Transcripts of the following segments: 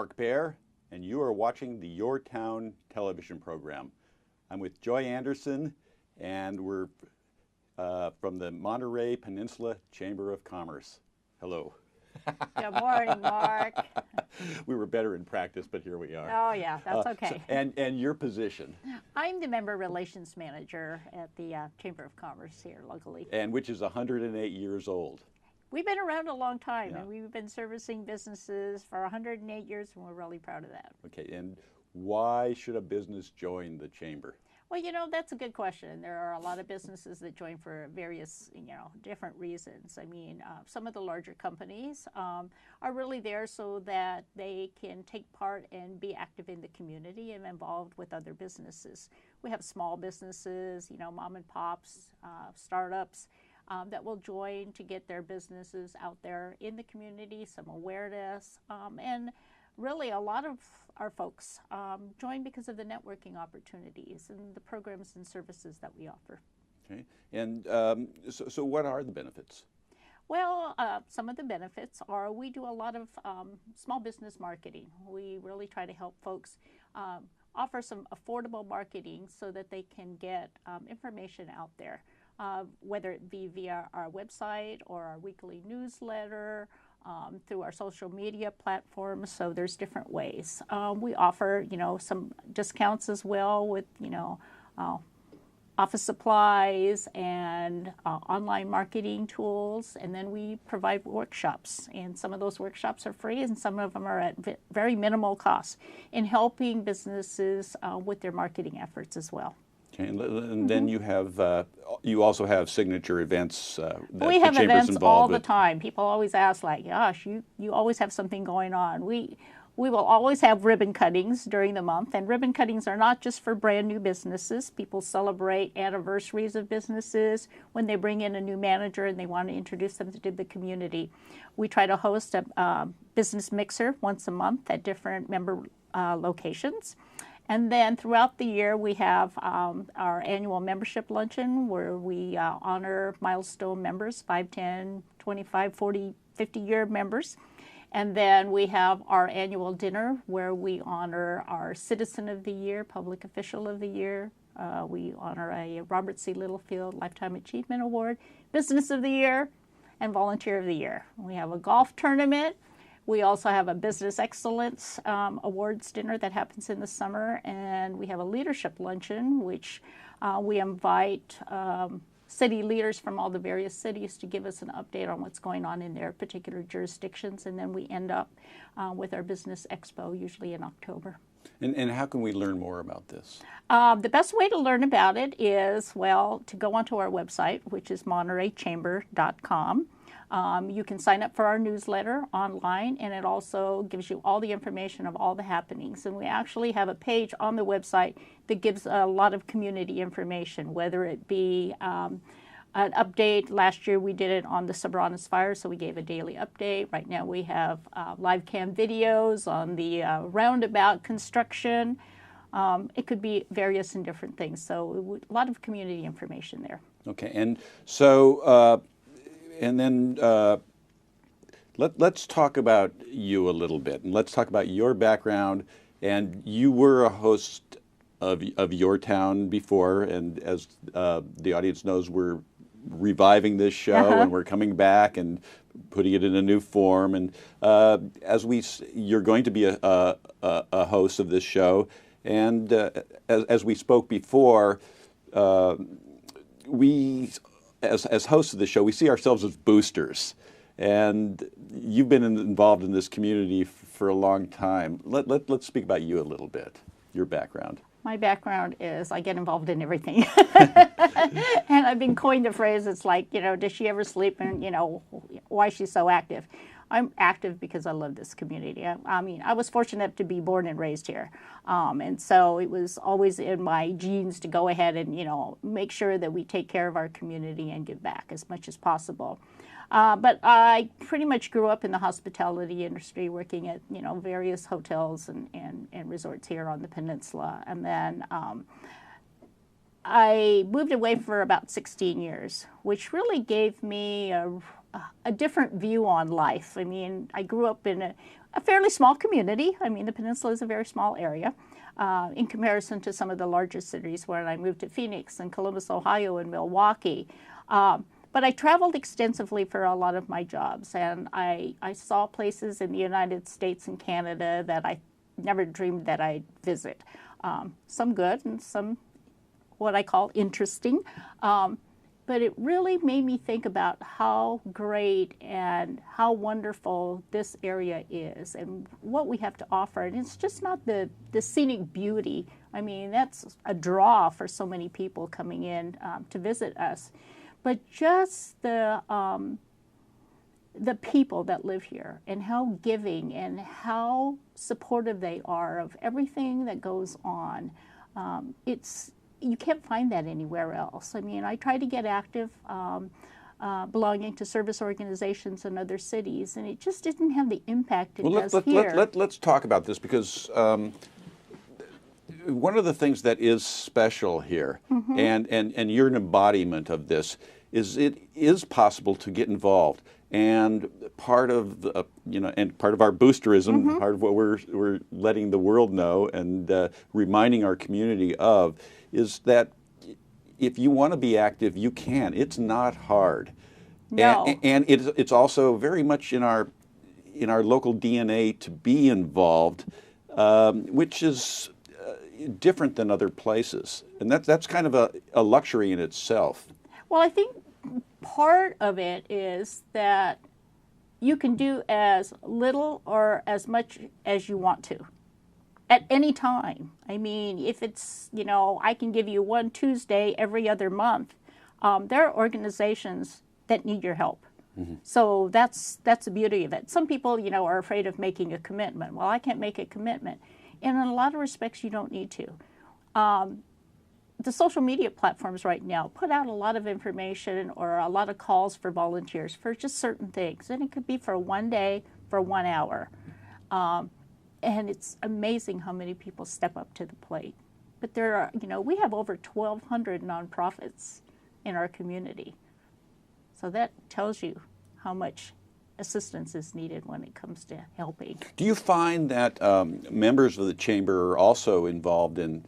Mark Baer, and you are watching the YourTown television program. I'm with Joy Anderson, and we're from the Monterey Peninsula Chamber of Commerce. Hello. Good morning, Mark. We were better in practice, but here we are. Oh, yeah, that's okay. And your position? I'm the Member Relations Manager at the Chamber of Commerce here locally. And which is 108 years old. We've been around a long time, Yeah. and we've been servicing businesses for 108 years, and we're really proud of that. Okay, and why should a business join the Chamber? Well, you know, that's a good question. There are a lot of businesses that join for various, different reasons. I mean, some of the larger companies are really there so that they can take part and be active in the community and involved with other businesses. We have small businesses, mom and pops, startups that will join to get their businesses out there in the community, some awareness, and really a lot of our folks join because of the networking opportunities and the programs and services that we offer. Okay, and so what are the benefits? Well, some of the benefits are we do a lot of small business marketing. We really try to help folks offer some affordable marketing so that they can get information out there, whether it be via our website or our weekly newsletter, through our social media platforms. So there's different ways. We offer, some discounts as well with, office supplies and online marketing tools. And then we provide workshops. And some of those workshops are free and some of them are at very minimal cost in helping businesses with their marketing efforts as well. Okay, and then you have you also have signature events that we have the Chamber's events involved all with. the time. People always ask, like, gosh, you always have something going on. We will always have ribbon cuttings during the month, and ribbon cuttings are not just for brand new businesses. People celebrate anniversaries of businesses when they bring in a new manager and they want to introduce them to the community. We try to host a business mixer once a month at different member locations. And then throughout the year, we have our annual membership luncheon where we honor milestone members, 5, 10, 25, 40, 50-year members. And then we have our annual dinner where we honor our Citizen of the Year, Public Official of the Year. We honor a Robert C. Littlefield Lifetime Achievement Award, Business of the Year, and Volunteer of the Year. We have a golf tournament. We also have a Business Excellence Awards dinner that happens in the summer, and we have a leadership luncheon, which we invite city leaders from all the various cities to give us an update on what's going on in their particular jurisdictions, and then we end up with our Business Expo, usually in October. And how can we learn more about this? The best way to learn about it is, well, to go onto our website, which is montereychamber.com. You can sign up for our newsletter online, and it also gives you all the information of all the happenings. And we actually have a page on the website that gives a lot of community information, whether it be an update. Last year we did it on the Sobranas fire, so we gave a daily update. Right now we have live cam videos on the roundabout construction. It could be various and different things. So a lot of community information there. Okay, and so and then let's talk about you a little bit, and let's talk about your background. And you were a host of YourTown before, and as the audience knows, we're reviving this show, and we're coming back and putting it in a new form. And you're going to be a host of this show, and as we spoke before, as hosts of the show, we see ourselves as boosters, and you've been involved in this community for a long time. Let's speak about you a little bit, your background. My background is I get involved in everything. And I've been coined the phrase, it's like, does she ever sleep, and, why is she so active? I'm active because I love this community. I mean, I was fortunate to be born and raised here. And so it was always in my genes to go ahead and, make sure that we take care of our community and give back as much as possible. But I pretty much grew up in the hospitality industry, working at, various hotels and resorts here on the peninsula. And then I moved away for about 16 years, which really gave me a different view on life. I mean, I grew up in a fairly small community. I mean, the peninsula is a very small area in comparison to some of the larger cities where I moved to Phoenix and Columbus, Ohio, and Milwaukee. But I traveled extensively for a lot of my jobs, and I saw places in the United States and Canada that I never dreamed that I'd visit. Some good and some what I call interesting. But it really made me think about how great and how wonderful this area is and what we have to offer. And it's just not the scenic beauty. I mean, that's a draw for so many people coming in to visit us. But just the people that live here and how giving and how supportive they are of everything that goes on. You can't find that anywhere else. I mean, I try to get active belonging to service organizations in other cities, and it just didn't have the impact it does here. Let's talk about this, because one of the things that is special here, and you're an embodiment of this, is it is possible to get involved. And part of the, and part of our boosterism, part of what we're letting the world know and reminding our community of, is that if you want to be active, you can. It's not hard. No. And it's also very much in our local DNA to be involved, which is different than other places, and that's kind of a luxury in itself. Well, I think part of it is that you can do as little or as much as you want to at any time. I mean, if it's, I can give you one Tuesday every other month, there are organizations that need your help. So that's the beauty of it. Some people, are afraid of making a commitment. Well, I can't make a commitment. And in a lot of respects, you don't need to. The social media platforms right now put out a lot of information or a lot of calls for volunteers for just certain things. And it could be for one day, for 1 hour. And it's amazing how many people step up to the plate. But there are, we have over 1,200 nonprofits in our community. So that tells you how much assistance is needed when it comes to helping. Do you find that members of the Chamber are also involved in,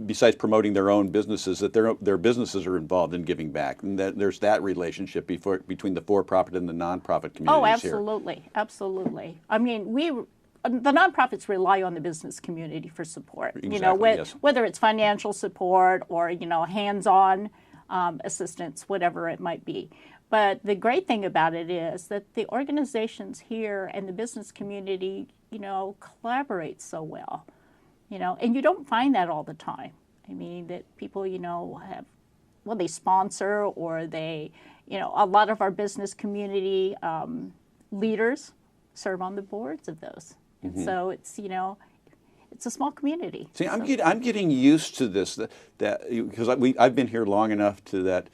besides promoting their own businesses, that their businesses are involved in giving back, and that there's that relationship between the for-profit and the nonprofit communities? Oh, absolutely, here? Absolutely. I mean, the nonprofits rely on the business community for support. Exactly, yes. Whether it's financial support or hands-on assistance, whatever it might be. But the great thing about it is that the organizations here and the business community, collaborate so well. And you don't find that all the time. I mean, that people, they sponsor, or they, a lot of our business community leaders serve on the boards of those. And so it's, it's a small community. See, I'm getting used to this, because I've been here long enough that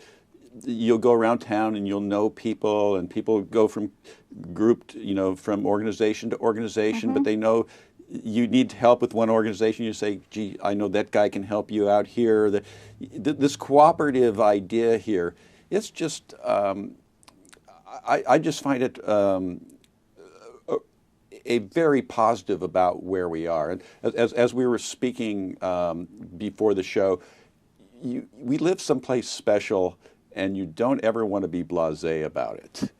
you'll go around town and you'll know people, and people go from from organization to organization, but they know you need help with one organization. You say, gee, I know that guy can help you out here. This cooperative idea here, it's just, I just find it a very positive about where we are. And as we were speaking before the show, we live someplace special, and you don't ever want to be blasé about it.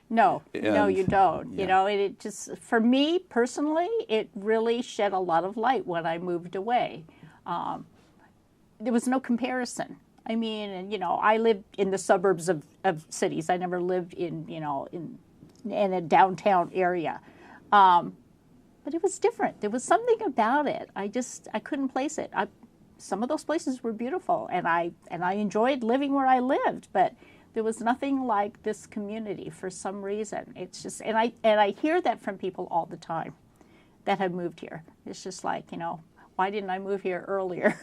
No, no, you don't. Yeah. It just, for me personally, it really shed a lot of light when I moved away. There was no comparison. I mean, and I lived in the suburbs of cities. I never lived in a downtown area. But it was different. There was something about it. I couldn't place it. Some of those places were beautiful, and I enjoyed living where I lived, but there was nothing like this community for some reason. It's just, and I hear that from people all the time that have moved here. It's just like, why didn't I move here earlier?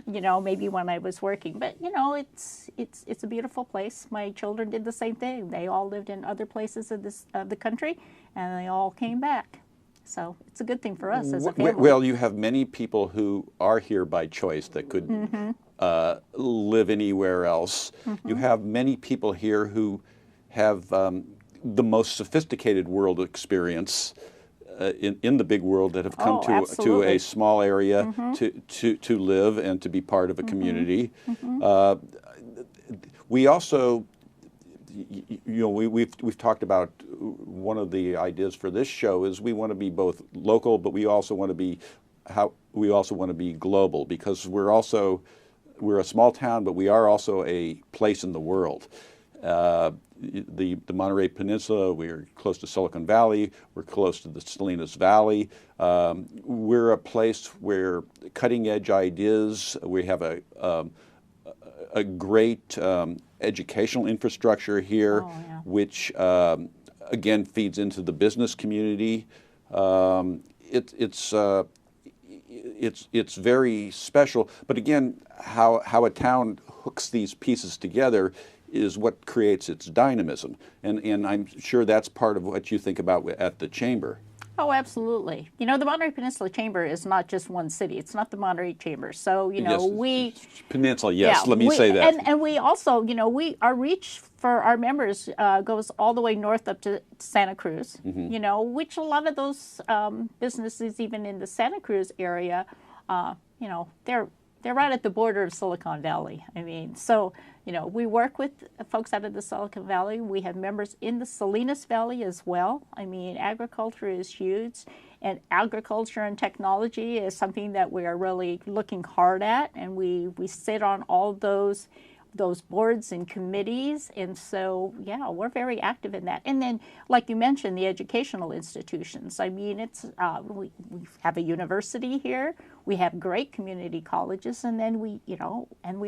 Maybe when I was working. But it's a beautiful place. My children did the same thing. They all lived in other places of the country, and they all came back. So it's a good thing for us as a family. Well, you have many people who are here by choice that could live anywhere else. You have many people here who have the most sophisticated world experience in the big world that have come to a small area to live and to be part of a community. We also, we've talked about one of the ideas for this show is we want to be both local, but we also want to be global, because we're a small town, but we are also a place in the world. The Monterey Peninsula, we're close to Silicon Valley, we're close to the Salinas Valley. We're a place where cutting edge ideas, we have a great educational infrastructure here, which again feeds into the business community. It's very special, but again, how a town hooks these pieces together is what creates its dynamism, and I'm sure that's part of what you think about at the Chamber. Oh, absolutely. You know, the Monterey Peninsula Chamber is not just one city. It's not the Monterey Chamber. So, you know, Peninsula, yes, let me say that. And we also, you know, our reach for our members goes all the way north up to Santa Cruz, you know, which a lot of those businesses, even in the Santa Cruz area, you know, they're right at the border of Silicon Valley. I mean, so, you know, we work with folks out of the Silicon Valley. We have members in the Salinas Valley as well. I mean, agriculture is huge, and agriculture and technology is something that we are really looking hard at, and we sit on all those boards and committees, and so, yeah, we're very active in that. And then, like you mentioned, the educational institutions. I mean, it's we have a university here, we have great community colleges, and then we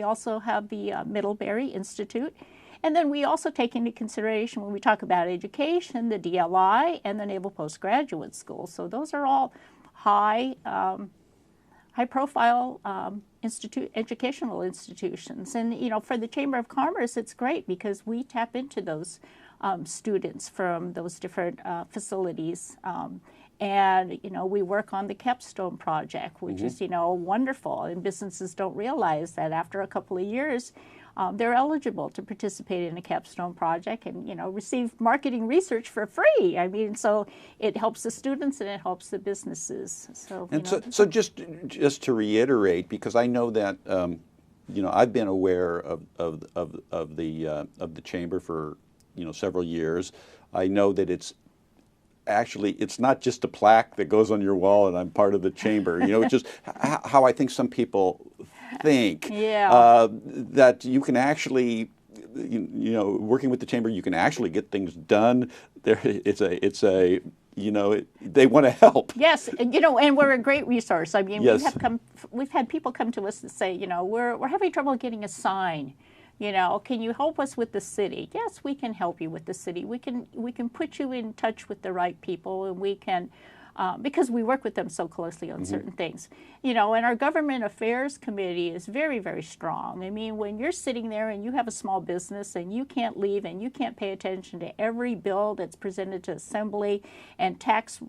also have the Middlebury Institute, and then we also take into consideration, when we talk about education, the DLI and the Naval Postgraduate School. So those are all high-profile educational institutions. And, you know, for the Chamber of Commerce, it's great because we tap into those students from those different facilities. And, you know, we work on the Capstone Project, which is, you know, wonderful. And businesses don't realize that after a couple of years, they're eligible to participate in a capstone project and, you know, receive marketing research for free. I mean, so it helps the students and it helps the businesses. So, so just to reiterate, because I know that, you know, I've been aware of the Chamber for, you know, several years. I know that it's not just a plaque that goes on your wall and I'm part of the Chamber, you know, it's just how I think some people think that you can actually, you know, working with the Chamber, you can actually get things done. It's a you know, they want to help. Yes, you know, and we're a great resource. I mean, we've had people come to us and say, you know, we're having trouble getting a sign. You know, can you help us with the city? Yes, we can help you with the city. We can put you in touch with the right people, and we can, because we work with them so closely on certain things. You know, and our Government Affairs Committee is very, very strong. I mean, when you're sitting there and you have a small business and you can't leave and you can't pay attention to every bill that's presented to Assembly and tax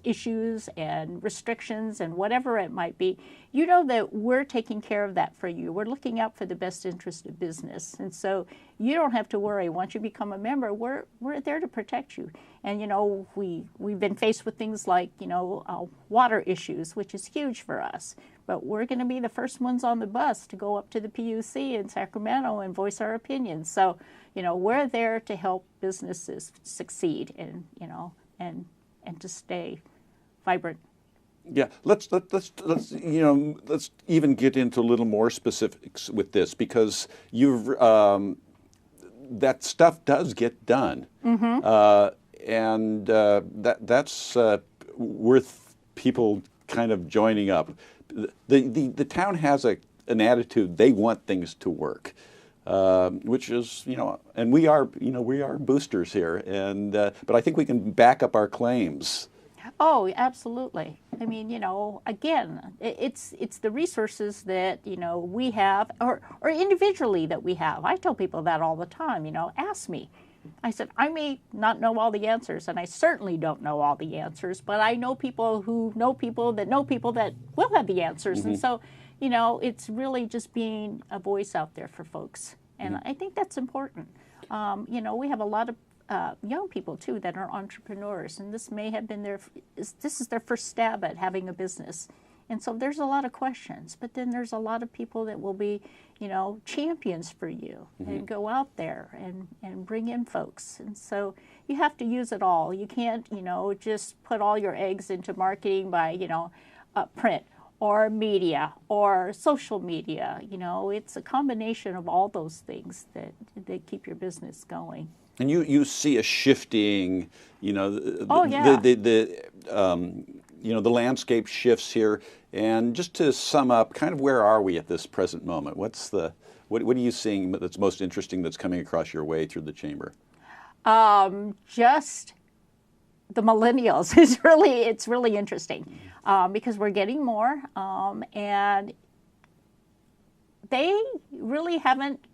issues and restrictions and whatever it might be, you know that we're taking care of that for you. We're looking out for the best interest of business. And so you don't have to worry. Once you become a member, we're there to protect you. And, you know, we've been faced with things like, you know, water issues, which is huge for us. But we're going to be the first ones on the bus to go up to the PUC in Sacramento and voice our opinions. So, you know, we're there to help businesses succeed and, you know, and to stay vibrant. Yeah, let's even get into a little more specifics with this, because that stuff does get done, and that's worth people kind of joining up. The town has an attitude; they want things to work. Which is, you know, and we are boosters here, and but I think we can back up our claims. Oh, absolutely. I mean, you know, again, it's the resources that, you know, we have, or individually that we have. I tell people that all the time, you know, ask me. I said, I may not know all the answers, and I certainly don't know all the answers, but I know people who know people that will have the answers. And so, you know, it's really just being a voice out there for folks. And I think that's important. You know, we have a lot of young people too that are entrepreneurs, and this may have been this is their first stab at having a business. And so there's a lot of questions, but then there's a lot of people that will be, you know, champions for you and go out there and bring in folks. And so you have to use it all. You can't, you know, just put all your eggs into marketing by, you know, print or media or social media. You know, it's a combination of all those things that keep your business going. And you see a shifting, you know, you know, the landscape shifts here. And just to sum up, kind of where are we at this present moment? What are you seeing that's most interesting that's coming across your way through the chamber? Just the millennials it's really interesting because we're getting more and they really haven't,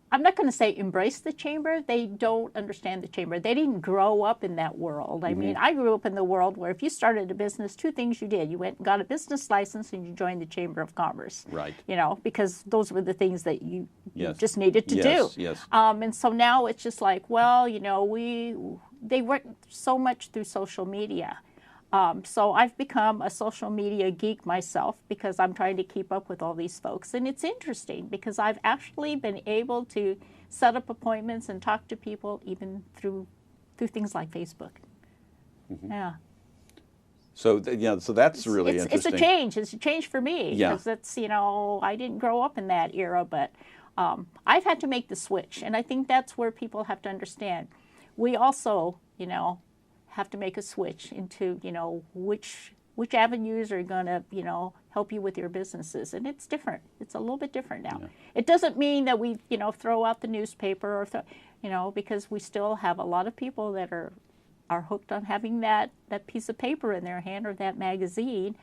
I'm not going to say embrace the chamber. They don't understand the chamber. They didn't grow up in that world. I mean, I grew up in the world where if you started a business, two things you did. You went and got a business license and you joined the Chamber of Commerce. Right. You know, because those were the things that you just needed to do. Yes. And so now it's just like, well, you know, they work so much through social media. So I've become a social media geek myself because I'm trying to keep up with all these folks. And it's interesting because I've actually been able to set up appointments and talk to people even through things like Facebook. Yeah. So, so that's really interesting. It's a change. It's a change for me. Yeah. Because that's, you know, I didn't grow up in that era, but I've had to make the switch. And I think that's where people have to understand. We also, you know, have to make a switch into, you know, which avenues are going to, you know, help you with your businesses. And it's different. It's a little bit different now. Yeah. It doesn't mean that we, you know, throw out the newspaper or, you know, because we still have a lot of people that are hooked on having that piece of paper in their hand or that magazine.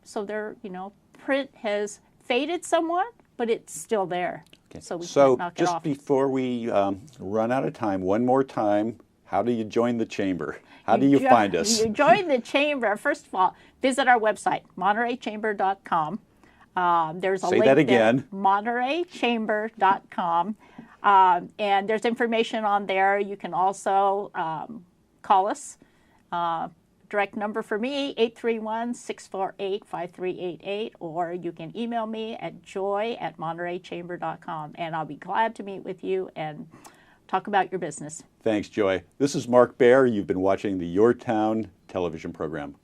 So they're, you know, print has faded somewhat, but it's still there. Okay. So we can't knock it off. Just before we run out of time, one more time, how do you join the chamber? How do you find us? You join the chamber. First of all, visit our website, MontereyChamber.com. There's a Say link that again. there, MontereyChamber.com. And there's information on there. You can also call us. Direct number for me, 831-648-5388, or you can email me at joy@MontereyChamber.com, and I'll be glad to meet with you and talk about your business. Thanks, Joy. This is Mark Baer. You've been watching the YourTown television program.